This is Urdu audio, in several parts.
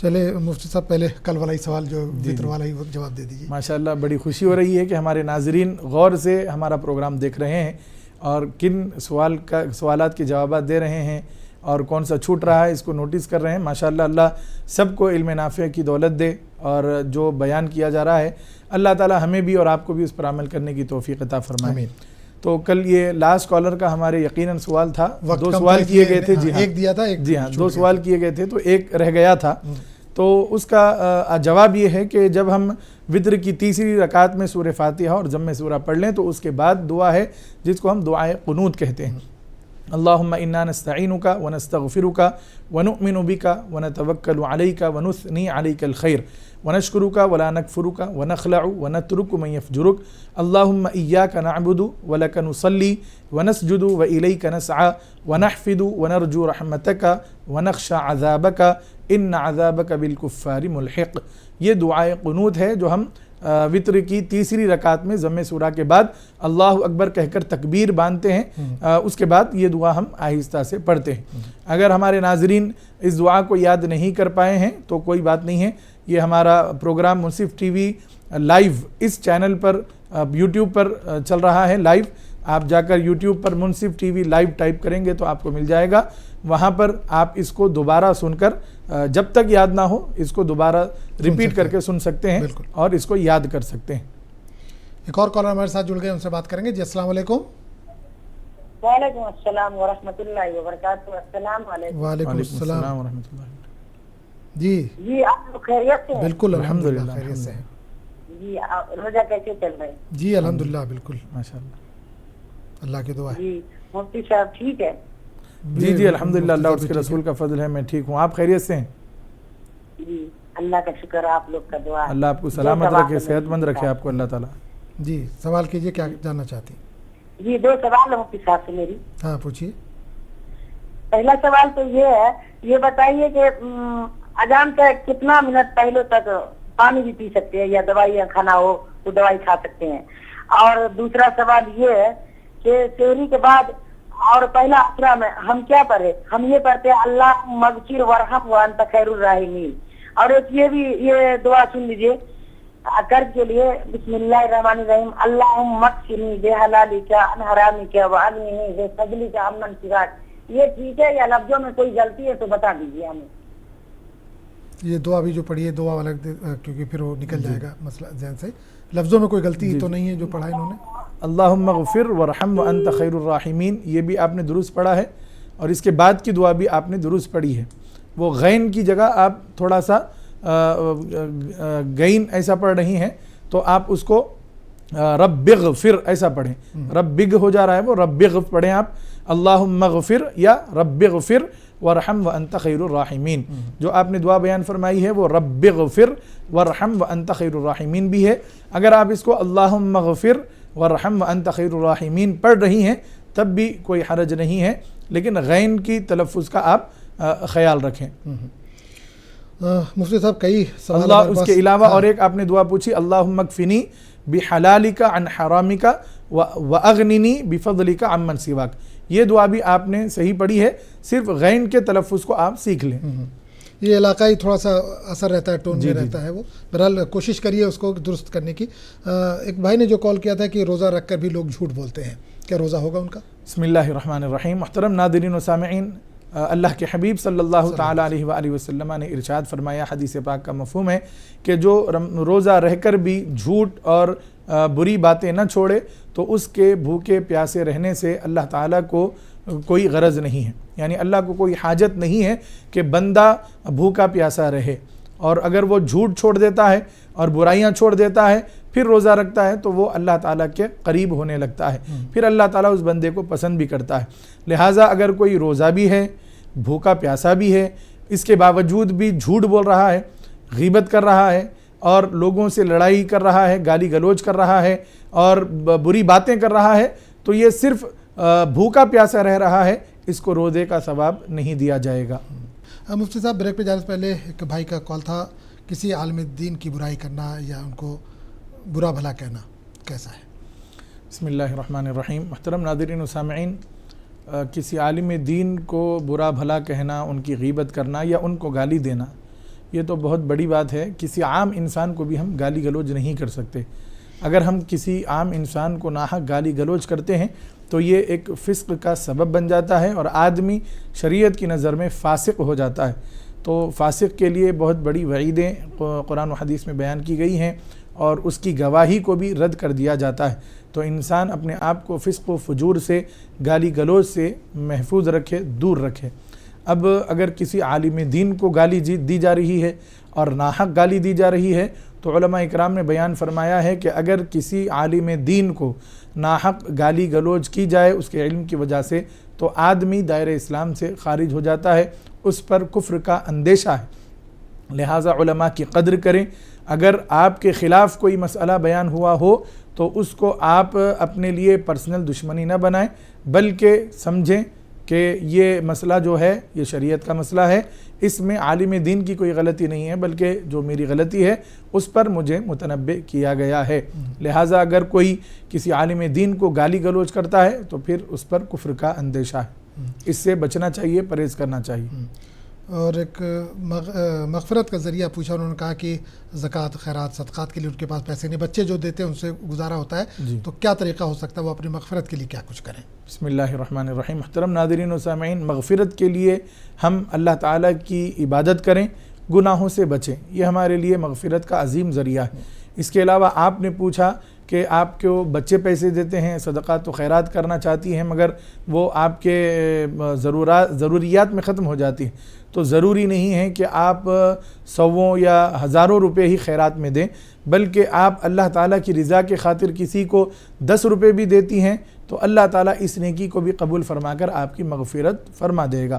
چلے مفتی صاحب پہلے کل والا ہی سوال جو وطر والا ہی وہ جواب دے دیجیے. ماشاءاللہ بڑی خوشی ہو رہی ہے کہ ہمارے ناظرین غور سے ہمارا پروگرام دیکھ رہے ہیں اور کن سوالات کے جوابات دے رہے ہیں اور کون سا چھوٹ رہا ہے اس کو نوٹس کر رہے ہیں. ماشاءاللہ اللہ سب کو علم نافع کی دولت دے اور جو بیان کیا جا رہا ہے اللہ تعالی ہمیں بھی اور آپ کو بھی اس پر عمل کرنے کی توفیق عطا فرمائے. تو کل یہ لاسٹ کالر کا ہمارے یقیناً سوال تھا, 2 سوال کیے گئے تھے. جی ہاں ایک دیا تھا, جی ہاں 2 سوال کیے گئے تھے تو ایک رہ گیا تھا. تو اس کا جواب یہ ہے کہ جب ہم وطر کی تیسری رکعت میں سورہ فاتحہ اور ضم سورہ پڑھ لیں تو اس کے بعد دعا ہے جس کو ہم دعائے قنوت کہتے ہیں. اللہم انا نستعینک ونستغفرک ونؤمن بک ونتوکل علیک ونثنی علیک الخیر ونشکرک ولا نکفرک ونخلع ونترک من یفجرک اللہم ایاک نعبد ولک نصلی ونسجد والیک نسعى ونحفد ونرجو رحمتک ونخشى عذابک ان عذابک بالکفار ملحق. یہ دعائے قنوت ہے جو ہم وطر کی تیسری رکعت میں ضم سورہ کے بعد اللہ اکبر کہہ کر تکبیر باندھتے ہیں. اس کے بعد یہ دعا ہم آہستہ سے پڑھتے ہیں. اگر ہمارے ناظرین اس دعا کو یاد نہیں کر پائے ہیں تو کوئی بات نہیں ہے, یہ ہمارا پروگرام منصف ٹی وی لائیو اس چینل پر یوٹیوب پر چل رہا ہے لائیو. آپ جا کر یوٹیوب پر منصف ٹی وی لائیو ٹائپ کریں گے تو آپ کو مل جائے گا. وہاں پر آپ اس کو دوبارہ سن کر جب تک یاد نہ ہو اس کو دوبارہ ریپیٹ کر کے سن سکتے ہیں اور اس کو یاد کر سکتے ہیں. ایک اور کالر ہمارے ساتھ جڑ گئے, ان سے بات کریں گے. جی السلام علیکم. وعلیکم السلام ورحمۃ اللہ وبرکاتہ. السلام علیکم. وعلیکم السلام ورحمۃ اللہ. جی آپ لوگ خیریت سے ہیں؟ بالکل الحمدللہ خیریت سے ہیں. جی روزہ کیسے چل رہے ہیں؟ جی الحمدللہ بالکل ماشاءاللہ اللہ کی دعا ہے. جی مفتی صاحب ٹھیک ہے؟ جی الحمدللہ اللہ اور اس کے رسول کا فضل ہے, میں ٹھیک ہوں. آپ خیریت سے ہیں؟ جی اللہ کا شکر, آپ لوگ کا دعا. اللہ آپ کو سلامت رکھے, صحت مند رکھے آپ کو اللہ تعالیٰ. جی سوال کیجئے, کیا جاننا چاہتی ہیں؟ جی 2 سوال ہے مفتی صاحب سے میری. ہاں پوچھیے. پہلا سوال تو یہ ہے, یہ بتائیے کہ اذان سے کتنا منٹ پہلے تک پانی بھی پی سکتے ہیں یا دوائی کھانا ہو تو دوائی کھا سکتے ہیں؟ اور دوسرا سوال یہ ہے کہ سحری کے بعد اور پہلا اسرا میں ہم کیا پڑھے؟ ہم یہ پڑھتے ہیں اللہ مغفر ورحم وانت خیر الراحمین. اور ایک یہ بھی یہ دعا سن لیجیے قرض کے لیے, بسم اللہ الرحمن الرحیم اللہم مکفنی بحلالک عن حرامک وعنی بفضلک عمن سواک. یہ ٹھیک ہے یا لفظوں میں کوئی غلطی ہے تو بتا دیجیے ہمیں. یہ دعا بھی جو پڑھی ہے دعا والا, کیونکہ پھر وہ نکل جائے گا مسئلہ ذہن سے. لفظوں میں کوئی غلطی تو نہیں ہے جو پڑھا انہوں نے؟ اللہم اغفر ورحم وانت خیر الراحمین, یہ بھی آپ نے درست پڑھا ہے اور اس کے بعد کی دعا بھی آپ نے درست پڑھی ہے. وہ غین کی جگہ آپ تھوڑا سا غین ایسا پڑھ رہی ہیں تو آپ اس کو رب اغفر ایسا پڑھیں. رب اغ ہو جا رہا ہے وہ رب اغ پڑھیں آپ. اللہم اغفر یا رب اغفر ورحم وانت خیر الراحمین. جو آپ نے دعا بیان فرمائی ہے وہ رب اغفر ورحم وانت خیر الراحمین بھی ہے. اگر آپ اس کو اللہم اغفر ورحم وانت خیر الراحمین پڑھ رہی ہیں تب بھی کوئی حرج نہیں ہے, لیکن غین کی تلفظ کا آپ خیال رکھیں. مفتی صاحب کئی سوال اللہ اس کے علاوہ اور ایک آپ نے دعا پوچھی اللہم اکفنی بحلالک عن حرامک واغننی بفضلک عمن سواک. یہ دعا بھی آپ نے صحیح پڑھی ہے, صرف غین کے تلفظ کو آپ سیکھ لیں. یہ علاقائی تھوڑا سا اثر رہتا ہے, ٹون میں رہتا ہے وہ. بہرحال کوشش کریے اس کو درست کرنے کی. ایک بھائی نے جو کال کیا تھا کہ روزہ رکھ کر بھی لوگ جھوٹ بولتے ہیں, کیا روزہ ہوگا ان کا؟ بسم اللہ الرحمن الرحیم. محترم ناظرین و سامعین, اللہ کے حبیب صلی اللہ تعالی علیہ وآلہ وسلم نے ارشاد فرمایا, حدیث پاک کا مفہوم ہے کہ جو روزہ رہ کر بھی جھوٹ اور بری باتیں نہ چھوڑے تو اس کے بھوکے پیاسے رہنے سے اللہ تعالیٰ کو کوئی غرض نہیں ہے. یعنی اللہ کو کوئی حاجت نہیں ہے کہ بندہ بھوکا پیاسا رہے, اور اگر وہ جھوٹ چھوڑ دیتا ہے اور برائیاں چھوڑ دیتا ہے پھر روزہ رکھتا ہے تو وہ اللہ تعالیٰ کے قریب ہونے لگتا ہے, پھر اللہ تعالیٰ اس بندے کو پسند بھی کرتا ہے. لہٰذا اگر کوئی روزہ بھی ہے, بھوکا پیاسا بھی ہے, اس کے باوجود بھی جھوٹ بول رہا ہے, غیبت کر رہا ہے اور لوگوں سے لڑائی کر رہا ہے, گالی گلوچ کر رہا ہے اور بری باتیں کر رہا ہے, تو یہ صرف بھوکا پیاسا رہ رہا ہے, اس کو روزے کا ثواب نہیں دیا جائے گا. مفتی صاحب بریک پہ جانے سے پہلے ایک بھائی کا کال تھا, کسی عالم دین کی برائی کرنا یا ان کو برا بھلا کہنا کیسا ہے؟ بسم اللہ الرحمن الرحیم. محترم ناظرین و سامعین, کسی عالم دین کو برا بھلا کہنا, ان کی غیبت کرنا یا ان کو گالی دینا, یہ تو بہت بڑی بات ہے. کسی عام انسان کو بھی ہم گالی گلوچ نہیں کر سکتے. اگر ہم کسی عام انسان کو ناحق گالی گلوچ کرتے ہیں تو یہ ایک فسق کا سبب بن جاتا ہے اور آدمی شریعت کی نظر میں فاسق ہو جاتا ہے. تو فاسق کے لیے بہت بڑی وعیدیں قرآن و حدیث میں بیان کی گئی ہیں اور اس کی گواہی کو بھی رد کر دیا جاتا ہے. تو انسان اپنے آپ کو فسق و فجور سے، گالی گلوچ سے محفوظ رکھے، دور رکھے. اب اگر کسی عالم دین کو گالی دی جا رہی ہے اور ناحق گالی دی جا رہی ہے تو علماء اکرام نے بیان فرمایا ہے کہ اگر کسی عالم دین کو ناحق گالی گلوچ کی جائے اس کے علم کی وجہ سے تو آدمی دائرہ اسلام سے خارج ہو جاتا ہے، اس پر کفر کا اندیشہ ہے. لہٰذا علماء کی قدر کریں. اگر آپ کے خلاف کوئی مسئلہ بیان ہوا ہو تو اس کو آپ اپنے لیے پرسنل دشمنی نہ بنائیں، بلکہ سمجھیں کہ یہ مسئلہ جو ہے یہ شریعت کا مسئلہ ہے، اس میں عالم دین کی کوئی غلطی نہیں ہے، بلکہ جو میری غلطی ہے اس پر مجھے متنبہ کیا گیا ہے. لہٰذا اگر کوئی کسی عالم دین کو گالی گلوچ کرتا ہے تو پھر اس پر کفر کا اندیشہ ہے. اس سے بچنا چاہیے، پرہیز کرنا چاہیے. اور ایک مغفرت کا ذریعہ پوچھا، انہوں نے کہا کہ زکوٰۃ، خیرات، صدقات کے لیے ان کے پاس پیسے نہیں، بچے جو دیتے ہیں ان سے گزارا ہوتا ہے، تو کیا طریقہ ہو سکتا ہے وہ اپنی مغفرت کے لیے کیا کچھ کریں؟ بسم اللہ الرحمن الرحیم. محترم ناظرین و سامعین، مغفرت کے لیے ہم اللہ تعالیٰ کی عبادت کریں، گناہوں سے بچیں. یہ ہمارے لیے مغفرت کا عظیم ذریعہ ہے. اس کے علاوہ آپ نے پوچھا کہ آپ کو بچے پیسے دیتے ہیں، صدقات و خیرات کرنا چاہتی ہیں مگر وہ آپ کے ضروریات میں ختم ہو جاتی ہیں. تو ضروری نہیں ہے کہ آپ سووں یا ہزاروں روپے ہی خیرات میں دیں، بلکہ آپ اللہ تعالیٰ کی رضا کے خاطر کسی کو 10 روپے بھی دیتی ہیں تو اللہ تعالیٰ اس نیکی کو بھی قبول فرما کر آپ کی مغفرت فرما دے گا.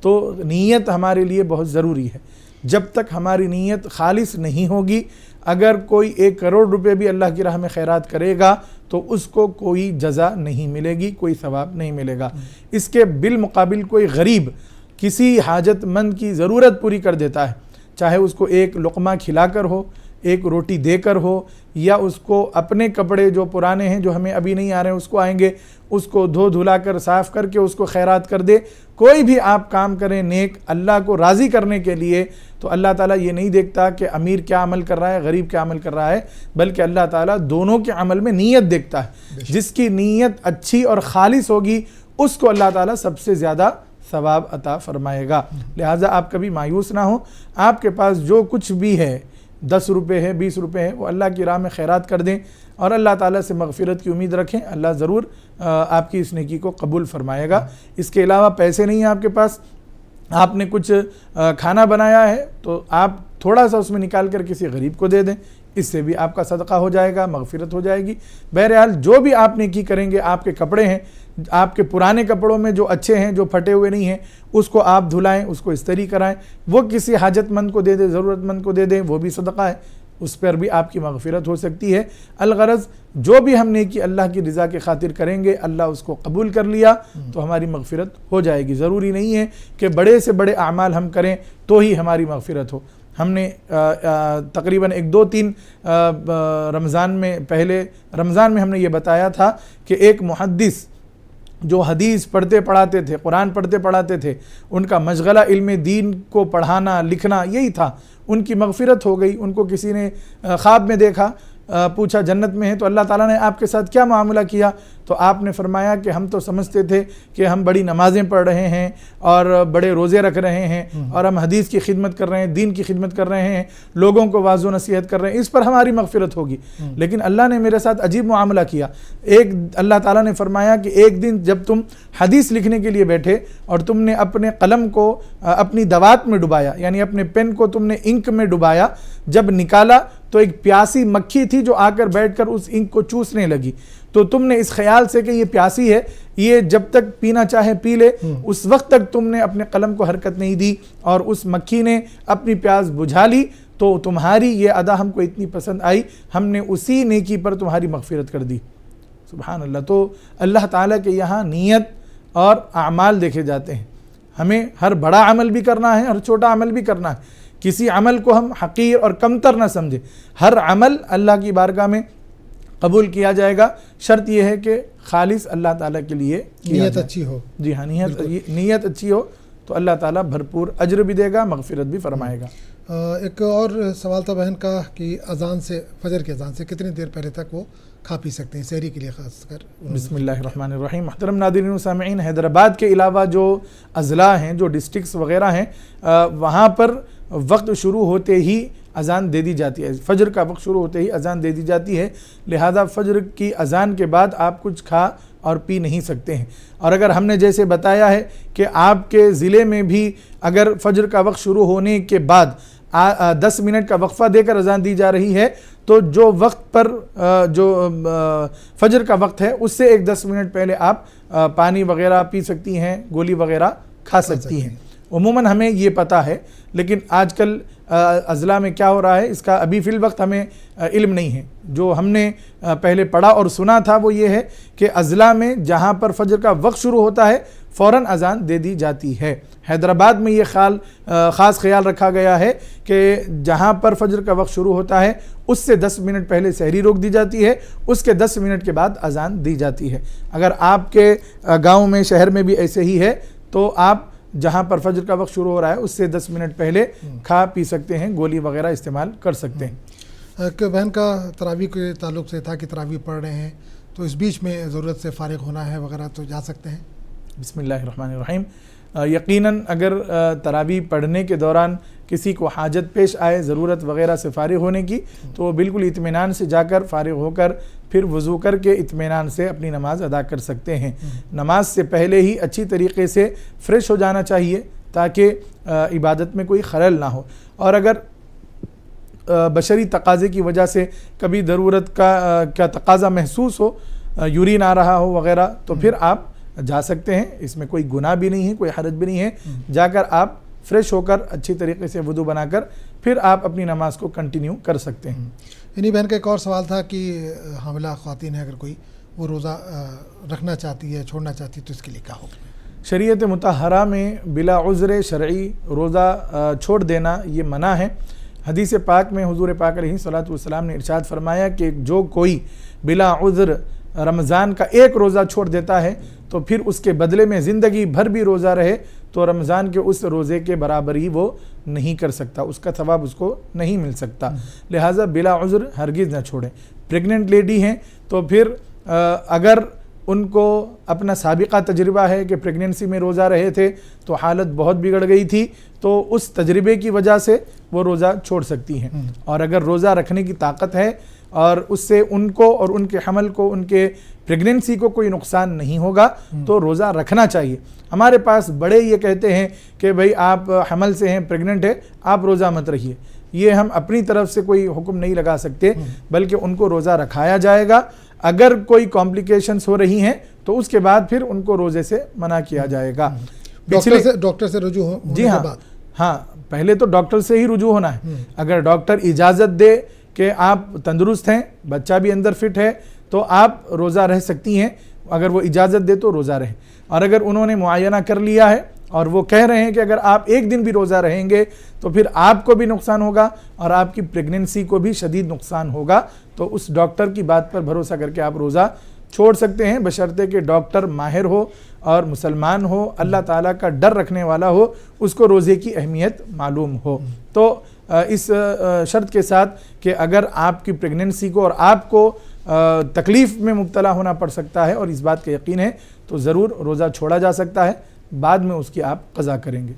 تو نیت ہمارے لیے بہت ضروری ہے. جب تک ہماری نیت خالص نہیں ہوگی، اگر کوئی 1 کروڑ روپے بھی اللہ کی راہ میں خیرات کرے گا تو اس کو کوئی جزا نہیں ملے گی، کوئی ثواب نہیں ملے گا. اس کے بالمقابل کوئی غریب کسی حاجت مند کی ضرورت پوری کر دیتا ہے، چاہے اس کو 1 لقمہ کھلا کر ہو، 1 روٹی دے کر ہو، یا اس کو اپنے کپڑے جو پرانے ہیں جو ہمیں ابھی نہیں آ رہے ہیں اس کو آئیں گے، اس کو دھو دھلا کر صاف کر کے اس کو خیرات کر دے. کوئی بھی آپ کام کریں نیک اللہ کو راضی کرنے کے لیے، تو اللہ تعالیٰ یہ نہیں دیکھتا کہ امیر کیا عمل کر رہا ہے، غریب کیا عمل کر رہا ہے، بلکہ اللہ تعالیٰ دونوں کے عمل میں نیت دیکھتا ہے. جس کی نیت اچھی اور خالص ہوگی اس کو اللہ تعالیٰ سب سے زیادہ ثواب عطا فرمائے گا. لہٰذا آپ کبھی مایوس نہ ہوں. آپ کے پاس جو کچھ بھی ہے، 10 روپے ہے، 20 روپے ہے، وہ اللہ کی راہ میں خیرات کر دیں اور اللہ تعالیٰ سے مغفرت کی امید رکھیں. اللہ ضرور آپ کی اس نیکی کو قبول فرمائے گا. اس کے علاوہ پیسے نہیں ہیں آپ کے پاس، آپ نے کچھ کھانا بنایا ہے تو آپ تھوڑا سا اس میں نکال کر کسی غریب کو دے دیں، اس سے بھی آپ کا صدقہ ہو جائے گا، مغفرت ہو جائے گی. بہرحال جو بھی آپ نیکی کریں گے، آپ کے کپڑے ہیں، آپ کے پرانے کپڑوں میں جو اچھے ہیں، جو پھٹے ہوئے نہیں ہیں، اس کو آپ دھلائیں، اس کو استری کرائیں، وہ کسی حاجت مند کو دے دیں، ضرورت مند کو دے دیں، وہ بھی صدقہ ہے، اس پر بھی آپ کی مغفرت ہو سکتی ہے. الغرض جو بھی ہم نیکی اللہ کی رضا کے خاطر کریں گے، اللہ اس کو قبول کر لیا تو ہماری مغفرت ہو جائے گی. ضروری نہیں ہے کہ بڑے سے بڑے اعمال ہم کریں تو ہی ہماری مغفرت ہو. ہم نے تقریباً 1 2 3 رمضان میں، پہلے رمضان میں ہم نے یہ بتایا تھا کہ ایک محدث جو حدیث پڑھتے پڑھاتے تھے، قرآن پڑھتے پڑھاتے تھے، ان کا مشغلہ علم دین کو پڑھانا لکھنا یہی تھا. ان کی مغفرت ہو گئی. ان کو کسی نے خواب میں دیکھا، پوچھا جنت میں ہے تو اللہ تعالیٰ نے آپ کے ساتھ کیا معاملہ کیا؟ تو آپ نے فرمایا کہ ہم تو سمجھتے تھے کہ ہم بڑی نمازیں پڑھ رہے ہیں اور بڑے روزے رکھ رہے ہیں اور ہم حدیث کی خدمت کر رہے ہیں، دین کی خدمت کر رہے ہیں، لوگوں کو واعظ و نصیحت کر رہے ہیں، اس پر ہماری مغفرت ہوگی. لیکن اللہ نے میرے ساتھ عجیب معاملہ کیا. اللہ تعالیٰ نے فرمایا کہ ایک دن جب تم حدیث لکھنے کے لیے بیٹھے اور تم نے اپنے قلم کو اپنی دوات میں ڈبایا، یعنی اپنے پین کو تم نے انک میں ڈبایا، جب نکالا تو ایک پیاسی مکھی تھی جو آ کر بیٹھ کر اس انک کو چوسنے لگی. تو تم نے اس خیال سے کہ یہ پیاسی ہے، یہ جب تک پینا چاہے پی لے، اس وقت تک تم نے اپنے قلم کو حرکت نہیں دی اور اس مکھی نے اپنی پیاس بجھا لی. تو تمہاری یہ ادا ہم کو اتنی پسند آئی، ہم نے اسی نیکی پر تمہاری مغفرت کر دی. سبحان اللہ. تو اللہ تعالیٰ کے یہاں نیت اور اعمال دیکھے جاتے ہیں. ہمیں ہر بڑا عمل بھی کرنا ہے، ہر چھوٹا عمل بھی کرنا ہے. کسی عمل کو ہم حقیر اور کمتر نہ سمجھیں. ہر عمل اللہ کی بارگاہ میں قبول کیا جائے گا. شرط یہ ہے کہ خالص اللہ تعالیٰ کے لیے نیت اچھی ہو. جی ہاں، نیت اچھی ہو تو اللہ تعالیٰ بھرپور اجر بھی دے گا، مغفرت بھی فرمائے گا. ایک اور سوال تھا بہن کا کہ اذان سے فجر کی اذان سے کتنی دیر پہلے تک وہ کھا پی سکتے ہیں سحری کے لیے خاص کر؟ بسم اللہ الرحمن الرحیم۔ محترم ناظرین و سامعین، حیدرآباد کے علاوہ جو اضلاع ہیں، جو ڈسٹرکس وغیرہ ہیں، وہاں پر وقت شروع ہوتے ہی اذان دے دی جاتی ہے، فجر کا وقت شروع ہوتے ہی اذان دے دی جاتی ہے، لہذا فجر کی اذان کے بعد آپ کچھ کھا اور پی نہیں سکتے ہیں۔ اور اگر ہم نے جیسے بتایا ہے کہ آپ کے ضلع میں بھی اگر فجر کا وقت شروع ہونے کے بعد 10 منٹ کا وقفہ دے کر اذان دی جا رہی ہے، تو جو وقت پر جو فجر کا وقت ہے اس سے ایک 10 منٹ پہلے آپ پانی وغیرہ پی سکتی ہیں، گولی وغیرہ کھا سکتی ہیں۔ عموماً ہمیں یہ پتہ ہے، لیکن آج کل اضلاع میں کیا ہو رہا ہے اس کا ابھی فی الوقت ہمیں علم نہیں ہے۔ جو ہم نے پہلے پڑھا اور سنا تھا وہ یہ ہے کہ اضلاع میں جہاں پر فجر کا وقت شروع ہوتا ہے فوراً اذان دے دی جاتی ہے۔ حیدرآباد میں یہ خاص خیال رکھا گیا ہے کہ جہاں پر فجر کا وقت شروع ہوتا ہے اس سے 10 منٹ پہلے سحری روک دی جاتی ہے، اس کے 10 منٹ کے بعد اذان دی جاتی ہے۔ اگر آپ کے گاؤں میں، شہر میں بھی ایسے ہی ہے تو آپ جہاں پر فجر کا وقت شروع ہو رہا ہے اس سے 10 منٹ پہلے کھا پی سکتے ہیں، گولی وغیرہ استعمال کر سکتے ہیں۔ ایک بہن کا تراویح کے تعلق سے تھا کہ تراویح پڑھ رہے ہیں تو اس بیچ میں ضرورت سے فارغ ہونا ہے وغیرہ تو جا سکتے ہیں؟ بسم اللہ الرحمن الرحیم۔ یقیناً اگر تراویح پڑھنے کے دوران کسی کو حاجت پیش آئے، ضرورت وغیرہ سے فارغ ہونے کی، تو وہ بالکل اطمینان سے جا کر فارغ ہو کر پھر وضو کر کے اطمینان سے اپنی نماز ادا کر سکتے ہیں۔ نماز سے پہلے ہی اچھی طریقے سے فریش ہو جانا چاہیے تاکہ عبادت میں کوئی خلل نہ ہو۔ اور اگر بشری تقاضے کی وجہ سے کبھی ضرورت کا تقاضا محسوس ہو، یورین آ رہا ہو وغیرہ، تو پھر آپ جا سکتے ہیں، اس میں کوئی گناہ بھی نہیں ہے، کوئی حرج بھی نہیں ہے۔ جا کر آپ فریش ہو کر اچھی طریقے سے وضو بنا کر پھر آپ اپنی نماز کو کنٹینیو کر سکتے ہیں۔ انہی بہن کا ایک اور سوال تھا کہ حاملہ خواتین ہے اگر کوئی وہ روزہ رکھنا چاہتی ہے، چھوڑنا چاہتی ہے تو اس کے لیے کیا ہوگا؟ شریعت مطہرہ میں بلا عذر شرعی روزہ چھوڑ دینا یہ منع ہے۔ حدیث پاک میں حضور پاک علیہ الصلوۃ والسلام نے ارشاد فرمایا کہ جو کوئی بلا عذر رمضان کا ایک روزہ چھوڑ دیتا ہے تو پھر اس کے بدلے میں زندگی بھر بھی روزہ رہے تو رمضان کے اس روزے کے برابر ہی وہ نہیں کر سکتا، اس کا ثواب اس کو نہیں مل سکتا۔ لہٰذا بلا عذر ہرگز نہ چھوڑیں۔ پریگننٹ لیڈی ہیں تو پھر اگر ان کو اپنا سابقہ تجربہ ہے کہ پریگننسی میں روزہ رہے تھے تو حالت بہت بگڑ گئی تھی، تو اس تجربے کی وجہ سے وہ روزہ چھوڑ سکتی ہیں۔ اور اگر روزہ رکھنے کی طاقت ہے اور اس سے ان کو اور ان کے حمل کو، ان کے پریگننسی کو کوئی نقصان نہیں ہوگا تو روزہ رکھنا چاہیے۔ ہمارے پاس بڑے یہ کہتے ہیں کہ بھئی آپ حمل سے ہیں، پریگننٹ ہے، آپ روزہ مت رکھیے۔ یہ ہم اپنی طرف سے کوئی حکم نہیں لگا سکتے، بلکہ ان کو روزہ رکھایا جائے گا۔ اگر کوئی کمپلیکیشنز ہو رہی ہیں تو اس کے بعد پھر ان کو روزے سے منع کیا جائے گا۔ ڈاکٹر سے رجوع ہونے جی کے بعد؟ ہاں، پہلے تو ڈاکٹر سے ہی رجوع ہونا ہے۔ اگر ڈاکٹر اجازت دے کہ آپ تندرست ہیں، بچہ بھی اندر فٹ ہے، تو آپ روزہ رہ سکتی ہیں۔ اگر وہ اجازت دے تو روزہ رہیں۔ اور اگر انہوں نے معائنہ کر لیا ہے اور وہ کہہ رہے ہیں کہ اگر آپ ایک دن بھی روزہ رہیں گے تو پھر آپ کو بھی نقصان ہوگا اور آپ کی پریگننسی کو بھی شدید نقصان ہوگا، تو اس ڈاکٹر کی بات پر بھروسہ کر کے آپ روزہ چھوڑ سکتے ہیں، بشرطے کہ ڈاکٹر ماہر ہو اور مسلمان ہو، اللہ تعالیٰ کا ڈر رکھنے والا ہو، اس کو روزے کی اہمیت معلوم ہو۔ تو اس شرط کے ساتھ کہ اگر آپ کی پریگننسی کو اور آپ کو تکلیف میں مبتلا ہونا پڑ سکتا ہے اور اس بات کا یقین ہے تو ضرور روزہ چھوڑا جا سکتا ہے، بعد میں اس کی آپ قضا کریں گے۔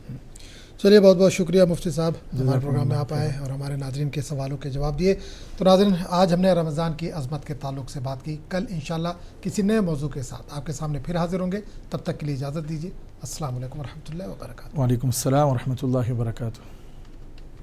چلیے، بہت بہت شکریہ مفتی صاحب، ہمارے پروگرام میں آپ آئے اور ہمارے ناظرین کے سوالوں کے جواب دیے۔ تو ناظرین، آج ہم نے رمضان کی عظمت کے تعلق سے بات کی۔ کل انشاءاللہ کسی نئے موضوع کے ساتھ آپ کے سامنے پھر حاضر ہوں گے۔ تب تک کے لیے اجازت دیجیے۔ السلام علیکم ورحمۃ اللہ وبرکاتہ۔ وعلیکم السلام ورحمۃ اللہ وبرکاتہ۔